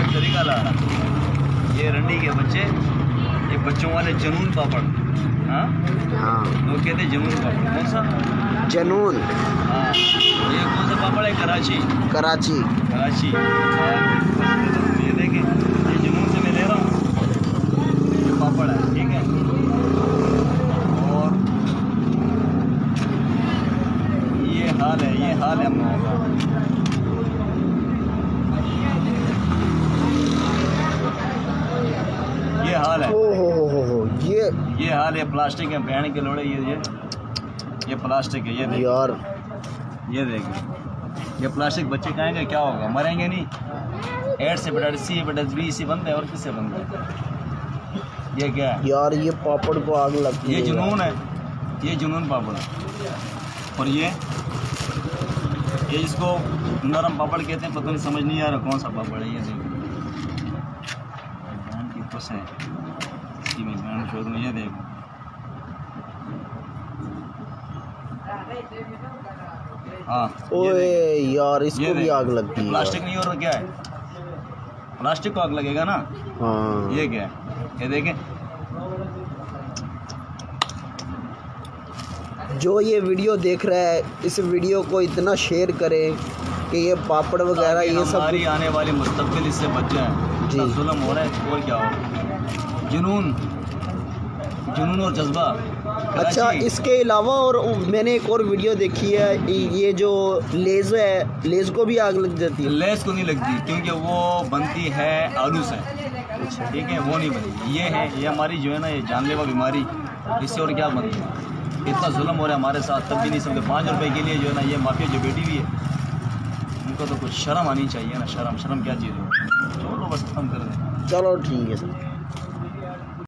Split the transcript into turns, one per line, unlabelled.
तरीका ला रहा। ये रंडी के बच्चे, ये बच्चों वाले जनून पापड़। हाँ
हाँ,
लोग कहते हैं जनून पापड़। कौन सा?
जनून।
हाँ, ये कौन सा पापड़ है? कराची।
कराची।
कराची। ये देखें, ये जनून से मैं ले रहा हूँ, ये पापड़ है, ठीक है। और ये हाल है हम लोगों का। ये हाल है।
हो
ये हाल है। प्लास्टिक है, बहन के लोड़े। ये प्लास्टिक है। ये देख
यार,
ये देखिए, ये प्लास्टिक बच्चे खाएंगे क्या होगा? मरेंगे नहीं। AIDS hepatitis C, hepatitis B से बनते हैं, और किससे बनते हैं? ये क्या है
यार, ये पापड़ को आग लगती है।
ये जुनून है, ये जुनून पापड़ है। और ये इसको नरम पापड़ कहते हैं। पता नहीं, समझ नहीं आ रहा कौन सा पापड़ है। ये देखो, बहन की खुश है इसकी, मैं बहन छोड़ दूँ। ये देखो, हाँ।
ओए यार, इसको भी आग लगती है।
प्लास्टिक नहीं, और क्या है? प्लास्टिक को आग लगेगा ना।
हाँ,
ये क्या है? ये देखें,
जो ये वीडियो देख रहा है, इस वीडियो को इतना शेयर करें कि ये पापड़ वगैरह ये सब
हमारी आने वाली मुस्तकबिल इससे बच जाए।
जी।
जुल्म हो रहा है, और क्या हो? जुनून और जज्बा।
अच्छा, इसके अलावा और मैंने एक और वीडियो देखी है, ये जो लेज़ है, लेज़ को भी आग लग जाती है।
लेस को नहीं लगती, क्योंकि वो बनती है आलू से, ठीक है, वो नहीं बनती। ये हमारी जो है ना, ये जानलेवा बीमारी, इससे और क्या बनती है? इतना जुल्म हो रहा है हमारे साथ, तब भी नहीं समझे। 5 रुपए के लिए जो है ना, ये माफिया जो बेटी भी है, उनको तो कुछ शर्म आनी चाहिए ना। शर्म क्या चीज़ है? चलो बस खत्म कर दें।
चलो ठीक है सर।